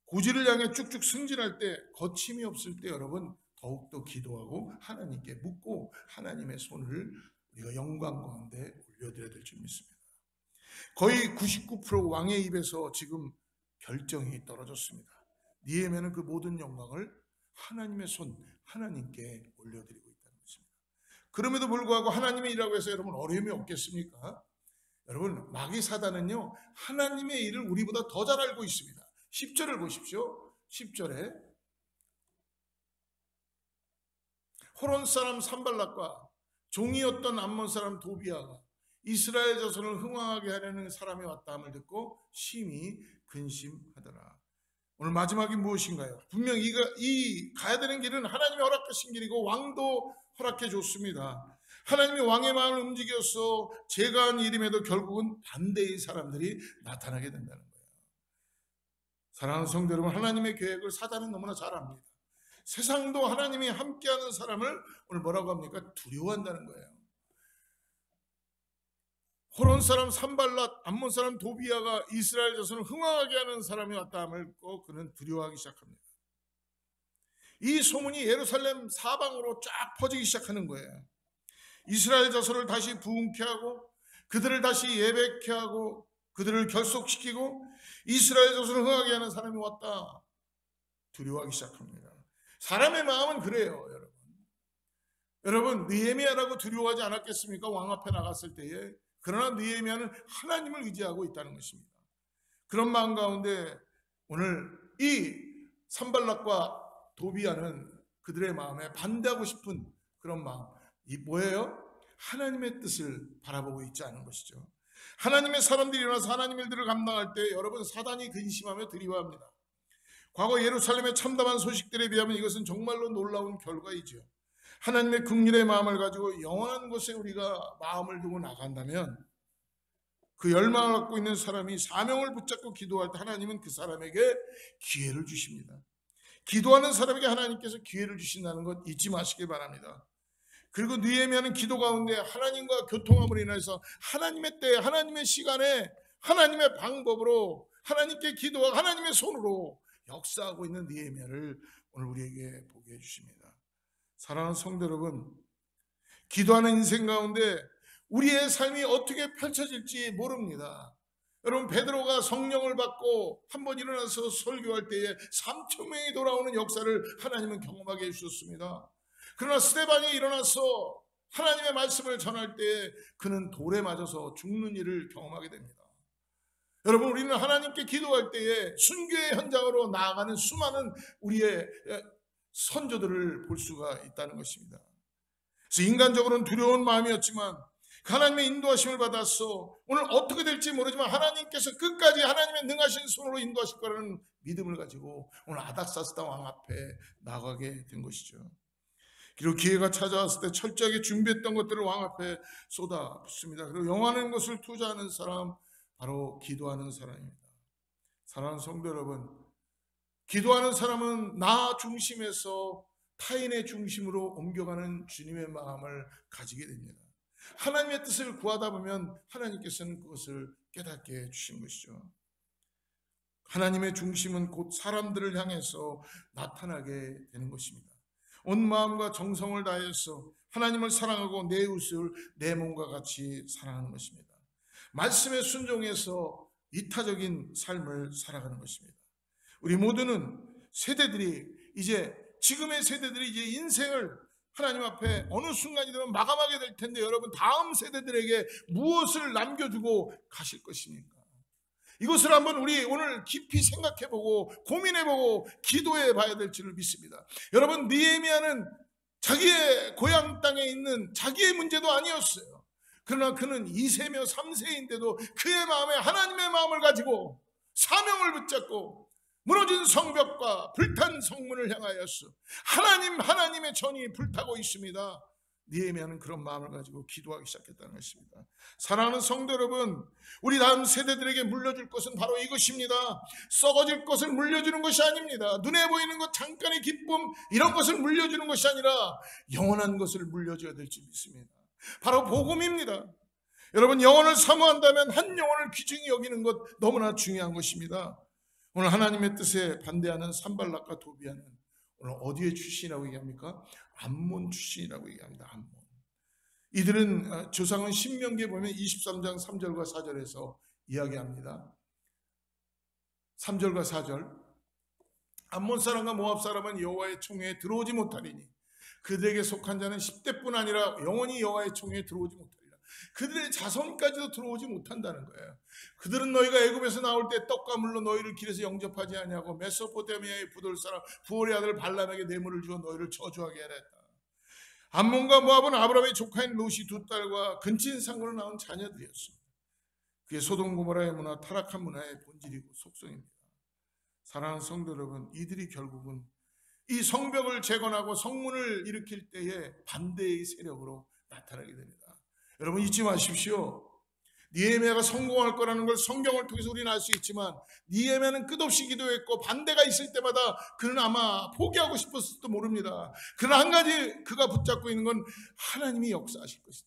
고지를 향해 쭉쭉 승진할 때 거침이 없을 때 여러분 더욱더 기도하고 하나님께 묻고 하나님의 손을 우리가 영광 가운데 올려드려야 될 줄 믿습니다. 거의 99% 왕의 입에서 지금 결정이 떨어졌습니다. 느헤미야는 그 모든 영광을 하나님의 손, 하나님께 올려드리고 있다는 것입니다. 그럼에도 불구하고 하나님의 일이라고 해서 여러분 어려움이 없겠습니까? 여러분 마귀 사단은요 하나님의 일을 우리보다 더 잘 알고 있습니다. 10절을 보십시오. 10절에 호론 사람 산발락과 종이었던 암몬 사람 도비아가 이스라엘 자손을 흥왕하게 하려는 사람이 왔다함을 듣고 심히 근심하더라. 오늘 마지막이 무엇인가요? 분명 이 가야 되는 길은 하나님이 허락하신 길이고 왕도 허락해 줬습니다. 하나님이 왕의 마음을 움직여서 제가 한 일임에도 결국은 반대의 사람들이 나타나게 된다는 거예요. 사랑하는 성도 여러분, 하나님의 계획을 사단은 너무나 잘 압니다. 세상도 하나님이 함께하는 사람을 오늘 뭐라고 합니까? 두려워한다는 거예요. 호론 사람 산발랏, 암몬 사람 도비아가 이스라엘 자손을 흥왕하게 하는 사람이 왔다 함을 그는 두려워하기 시작합니다. 이 소문이 예루살렘 사방으로 쫙 퍼지기 시작하는 거예요. 이스라엘 자손을 다시 부흥케 하고 그들을 다시 예배케 하고 그들을 결속시키고 이스라엘 자손을 흥하게 하는 사람이 왔다. 두려워하기 시작합니다. 사람의 마음은 그래요, 여러분. 여러분, 느헤미야라고 두려워하지 않았겠습니까? 왕 앞에 나갔을 때에. 그러나 느헤미야는 하나님을 의지하고 있다는 것입니다. 그런 마음 가운데 오늘 이 산발락과 도비아는 그들의 마음에 반대하고 싶은 그런 마음, 이 뭐예요? 하나님의 뜻을 바라보고 있지 않은 것이죠. 하나님의 사람들이 일어나서 하나님의 일들을 감당할 때 여러분 사단이 근심하며 두려워합니다. 과거 예루살렘의 참담한 소식들에 비하면 이것은 정말로 놀라운 결과이죠. 하나님의 긍휼의 마음을 가지고 영원한 곳에 우리가 마음을 두고 나간다면 그 열망을 갖고 있는 사람이 사명을 붙잡고 기도할 때 하나님은 그 사람에게 기회를 주십니다. 기도하는 사람에게 하나님께서 기회를 주신다는 것 잊지 마시길 바랍니다. 그리고 느헤미야는 기도 가운데 하나님과 교통함으로 인해서 하나님의 때, 하나님의 시간에, 하나님의 방법으로 하나님께 기도하고 하나님의 손으로 역사하고 있는 느헤미야를 오늘 우리에게 보게 해주십니다. 사랑하는 성도 여러분, 기도하는 인생 가운데 우리의 삶이 어떻게 펼쳐질지 모릅니다. 여러분, 베드로가 성령을 받고 한번 일어나서 설교할 때에 3천 명이 돌아오는 역사를 하나님은 경험하게 해주셨습니다. 그러나 스데반이 일어나서 하나님의 말씀을 전할 때 그는 돌에 맞아서 죽는 일을 경험하게 됩니다. 여러분, 우리는 하나님께 기도할 때에 순교의 현장으로 나아가는 수많은 우리의 선조들을 볼 수가 있다는 것입니다. 그래서 인간적으로는 두려운 마음이었지만 하나님의 인도하심을 받아서 오늘 어떻게 될지 모르지만 하나님께서 끝까지 하나님의 능하신 손으로 인도하실 거라는 믿음을 가지고 오늘 아닥사스다 왕 앞에 나가게 된 것이죠. 그리고 기회가 찾아왔을 때 철저하게 준비했던 것들을 왕 앞에 쏟아붓습니다. 그리고 영원한 것을 투자하는 사람, 바로 기도하는 사람입니다. 사랑하는 성도 여러분, 기도하는 사람은 나 중심에서 타인의 중심으로 옮겨가는 주님의 마음을 가지게 됩니다. 하나님의 뜻을 구하다 보면 하나님께서는 그것을 깨닫게 해주신 것이죠. 하나님의 중심은 곧 사람들을 향해서 나타나게 되는 것입니다. 온 마음과 정성을 다해서 하나님을 사랑하고 내 이웃을 내 몸과 같이 사랑하는 것입니다. 말씀에 순종해서 이타적인 삶을 살아가는 것입니다. 우리 모두는 세대들이 지금의 세대들이 이제 인생을 하나님 앞에 어느 순간이든 마감하게 될 텐데 여러분, 다음 세대들에게 무엇을 남겨주고 가실 것입니까? 이것을 한번 우리 오늘 깊이 생각해보고 고민해보고 기도해 봐야 될 줄을 믿습니다. 여러분, 느헤미야는 자기의 고향 땅에 있는 자기의 문제도 아니었어요. 그러나 그는 2세며 3세인데도 그의 마음에 하나님의 마음을 가지고 사명을 붙잡고 무너진 성벽과 불탄 성문을 향하여서 하나님의 전이 불타고 있습니다. 느헤미야는 그런 마음을 가지고 기도하기 시작했다는 것입니다. 사랑하는 성도 여러분, 우리 다음 세대들에게 물려줄 것은 바로 이것입니다. 썩어질 것을 물려주는 것이 아닙니다. 눈에 보이는 것, 잠깐의 기쁨, 이런 것을 물려주는 것이 아니라 영원한 것을 물려줘야 될 줄 믿습니다. 바로 복음입니다. 여러분, 영혼을 사모한다면 한 영혼을 귀중히 여기는 것 너무나 중요한 것입니다. 오늘 하나님의 뜻에 반대하는 산발락과 도비아는 오늘 어디의 출신이라고 얘기합니까? 암몬 출신이라고 얘기합니다. 암몬. 이들은 조상은 신명기에 보면 23장 3절과 4절에서 이야기합니다. 3절과 4절. 암몬 사람과 모압 사람은 여호와의 총회에 들어오지 못하리니 그들에게 속한 자는 10대뿐 아니라 영원히 여호와의 총회에 들어오지 못하리라. 그들의 자손까지도 들어오지 못한다는 거예요. 그들은 너희가 애굽에서 나올 때 떡과 물로 너희를 길에서 영접하지 아니하고 메소포타미아의 부돌 사람 부올의 아들 발람에게 뇌물을 주어 너희를 저주하게 하라 했다. 암몬과 모압은 아브라함의 조카인 롯이 두 딸과 근친 상으로 나온 자녀들이었습니다. 그게 소돔 고모라의 문화, 타락한 문화의 본질이고 속성입니다. 사랑하는 성도 여러분, 이들이 결국은 이 성벽을 재건하고 성문을 일으킬 때에 반대의 세력으로 나타나게 됩니다. 여러분, 잊지 마십시오. 느헤미야가 성공할 거라는 걸 성경을 통해서 우리는 알 수 있지만 느헤미야는 끝없이 기도했고 반대가 있을 때마다 그는 아마 포기하고 싶었을지도 모릅니다. 그러나 한 가지 그가 붙잡고 있는 건 하나님이 역사하실 것이다.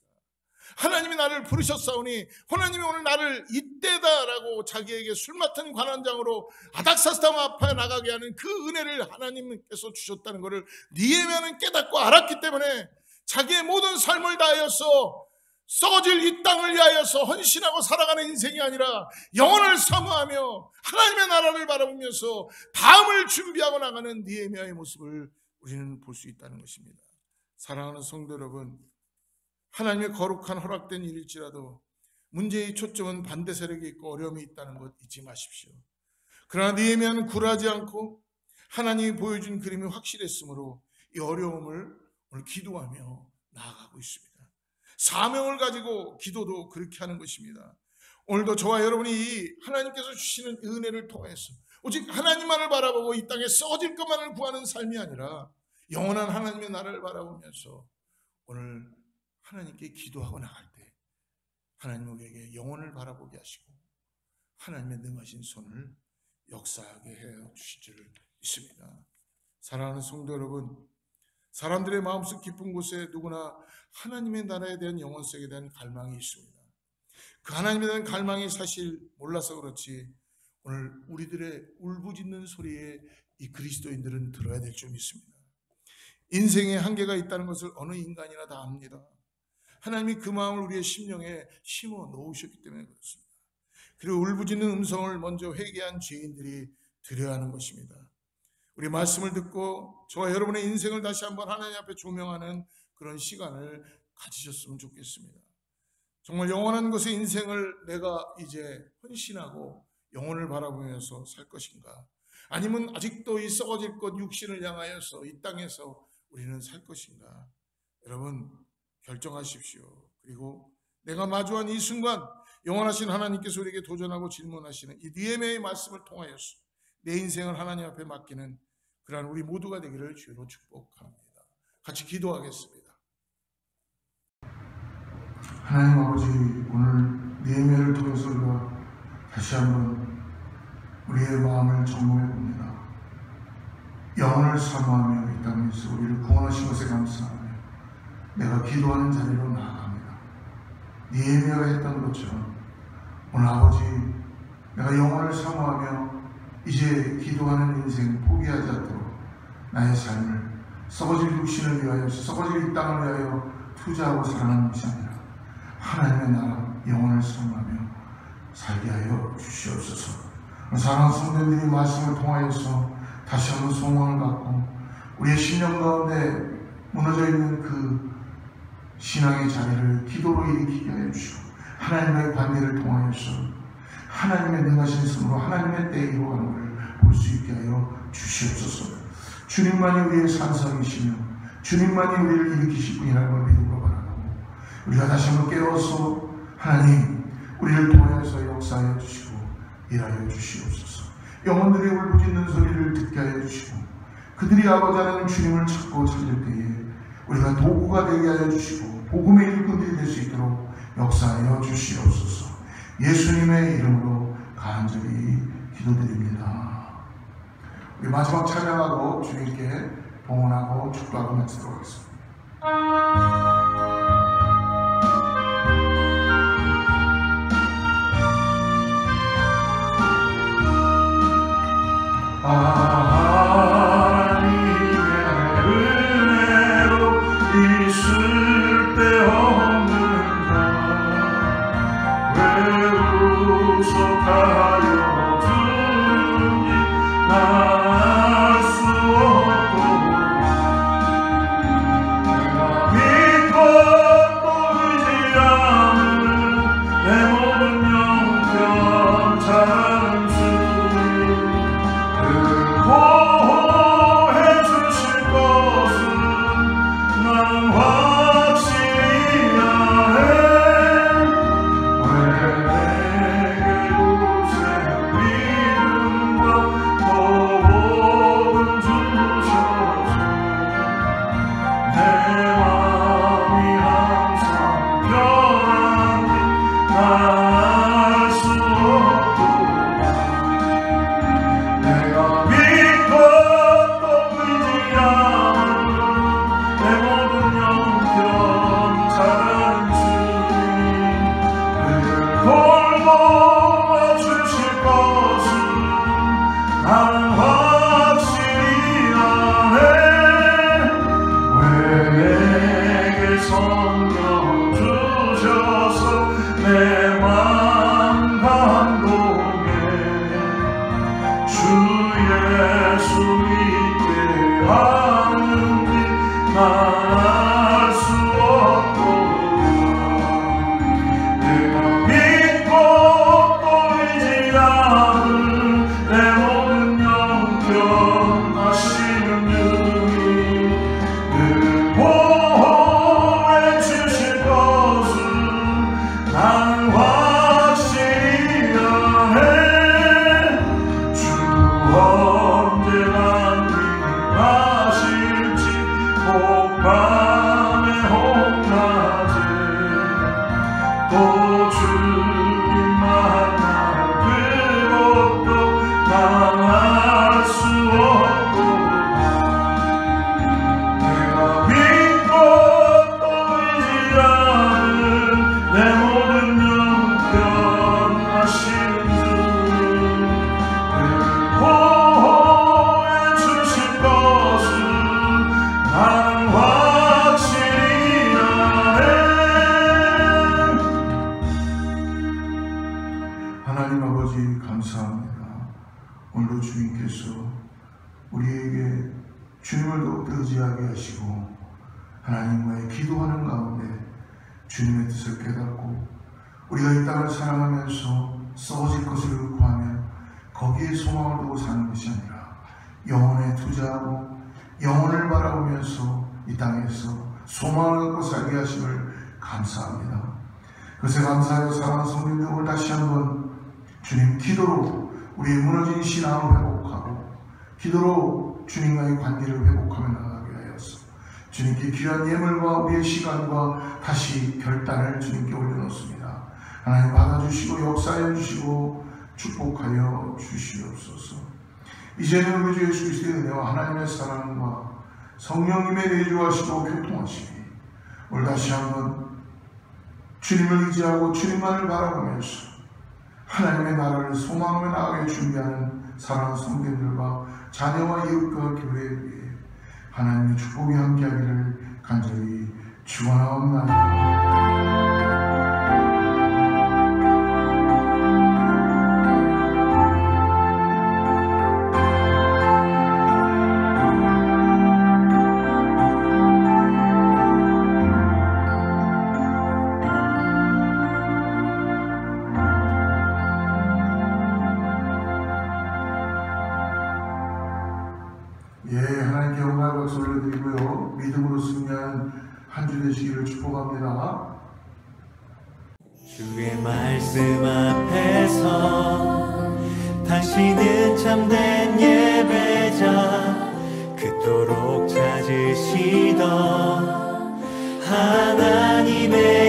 하나님이 나를 부르셨사오니 하나님이 오늘 나를 이때다라고 자기에게 술 맡은 관원장으로 아닥사스다 앞에 나가게 하는 그 은혜를 하나님께서 주셨다는 것을 느헤미야는 깨닫고 알았기 때문에 자기의 모든 삶을 다하여서 썩어질 이 땅을 위하여서 헌신하고 살아가는 인생이 아니라 영혼을 사모하며 하나님의 나라를 바라보면서 다음을 준비하고 나가는 느헤미야의 모습을 우리는 볼 수 있다는 것입니다. 사랑하는 성도 여러분, 하나님의 거룩한 허락된 일일지라도 문제의 초점은 반대 세력이 있고 어려움이 있다는 것 잊지 마십시오. 그러나 느헤미야는 굴하지 않고 하나님이 보여준 그림이 확실했으므로 이 어려움을 오늘 기도하며 나아가고 있습니다. 사명을 가지고 기도도 그렇게 하는 것입니다. 오늘도 저와 여러분이 이 하나님께서 주시는 은혜를 통해서 오직 하나님만을 바라보고 이 땅에 썩어질 것만을 구하는 삶이 아니라 영원한 하나님의 나라를 바라보면서 오늘 하나님께 기도하고 나갈 때 하나님 우리에게 영혼을 바라보게 하시고 하나님의 능하신 손을 역사하게 해 주실 줄 믿습니다. 사랑하는 성도 여러분, 사람들의 마음속 깊은 곳에 누구나 하나님의 나라에 대한 영혼성에 대한 갈망이 있습니다. 그 하나님에 대한 갈망이 사실 몰라서 그렇지 오늘 우리들의 울부짖는 소리에 이 그리스도인들은 들어야 될 줄 믿습니다. 인생에 한계가 있다는 것을 어느 인간이나 다 압니다. 하나님이 그 마음을 우리의 심령에 심어 놓으셨기 때문에 그렇습니다. 그리고 울부짖는 음성을 먼저 회개한 죄인들이 드려야 하는 것입니다. 우리 말씀을 듣고 저와 여러분의 인생을 다시 한번 하나님 앞에 조명하는 그런 시간을 가지셨으면 좋겠습니다. 정말 영원한 것의 인생을 내가 이제 헌신하고 영혼을 바라보면서 살 것인가? 아니면 아직도 이 썩어질 것 육신을 향하여서 이 땅에서 우리는 살 것인가? 여러분 결정하십시오. 그리고 내가 마주한 이 순간 영원하신 하나님께서 우리에게 도전하고 질문하시는 이 니에미야의 말씀을 통하여서 내 인생을 하나님 앞에 맡기는 그러한 우리 모두가 되기를 주로 축복합니다. 같이 기도하겠습니다. 하나님 아버지, 오늘 니에미야를 통해서 우리가 다시 한번 우리의 마음을 점검해 봅니다. 영혼을 사모하며 이 땅에서 우리를 구원하신 것에 감사하며 내가 기도하는 자리로 나아갑니다. 니에미야가 했던 것처럼 오늘 아버지, 내가 영혼을 사모하며 이제 기도하는 인생 포기하지 않도록 나의 삶을 썩어질 육신을 위하여, 썩어질 이 땅을 위하여 투자하고 살아가는 것이 아니라 하나님의 나라 영혼을 사모하며 살게 하여 주시옵소서. 사랑하는 성도님들이 말씀을 통하여서 다시 한번 소망을 갖고 우리의 심령 가운데 무너져 있는 그 신앙의 자리를 기도로 일으키게 하여 주시고 하나님의 관계를 통하여서 하나님의 능하신 손으로 하나님의 때에 이루어가는 것을 볼 수 있게 하여 주시옵소서. 주님만이 우리의 산성이시며 주님만이 우리를 일으키실 분이라는 걸 믿음으로 바라고 우리가 다시 한번 깨어서 하나님 우리를 통하여서 역사하여 주시고 일하여 주시옵소서. 영혼들이 울부짖는 소리를 듣게 하여 주시고 그들이 아버지 하나님 주님을 찾고 찾을 때에 우리가 도구가 되게 하여 주시고 복음의 일꾼들이 될 수 있도록 역사하여 주시옵소서. 예수님의 이름으로 간절히 기도드립니다. 우리 마지막 찬양하고 주님께 봉헌하고 축도하고 마치도록 하겠습니다. 하나님의 은혜로 있을 데 없는 자 왜 우속하여 두니 날 수 없도다. 내가 믿고 또 의지하는 내 모든 영병 자라는 보호해 주실 것은 난 확실히 아네. 왜 내게 우세 믿음과 보복을 주셔서 내 마음이 항상 편한지 난 알 수 없도다. 내가 믿고 또 의지하는 내 모든 영병 자라는 주님 늘 돌보아 주실 것은 나는 확실히 아네. 왜 내게 성경 주셔서 내 맘 감동해 주 예수 믿게 하는지 난 알 수 없도다. 내가 믿고 또 의지하는 내 모든 영병 아시는 주님 늘 보호해 주실 것은 난 확실히 아네. 언제나 임하실지 혹밤에 혹낮에 또 주님 만날 그것도 난 알 수 없도다. 내가 믿고 또 의지하는 내 모든 영병 아시는 주님 보호해 주실 것은 난 확실히 아네. 하나님 아버지 감사합니다. 오늘도 주님께서 우리에게 주님을 더욱더 의지하게 하시고 하나님과의 기도하는 가운데 주님의 뜻을 깨닫고 우리가 이 땅을 사랑하면서 썩어질 것을 구하며 거기에 소망을 두고 사는 것이 아니라 영혼에 투자하고 영혼을 바라보면서 이 땅에서 소망을 갖고 살게 하심을 감사합니다. 그것에 감사하여 사랑하는 성도님들, 오늘 다시 한번 주님 기도로 우리의 무너진 신앙을 회복하고 기도로 주님과의 관계를 회복하며 나가게 하여서 주님께 귀한 예물과 우리의 시간과 다시 결단을 주님께 올려놓습니다. 하나님 받아주시고 역사해 주시고 축복하여 주시옵소서. 이제는 우리 주 예수 그리스도의 은혜와 하나님의 사랑과 성령님의 내주하시고 교통하시기 오늘 다시 한번 주님을 의지하고 주님만을 바라보면서 하나님의 나라를 소망하며 나아가게 준비하는 사랑하는 성도들과 자녀와 이웃과 교회에 위해 하나님의 축복이 함께하기를 간절히 축원하옵나이다. 하나님께 영광과 박수 올려드리고요. 믿음으로 승리한 한 주 되시기를 축복합니다. 주의 말씀 앞에서 당신은 참된 예배자, 그토록 찾으시던 하나님의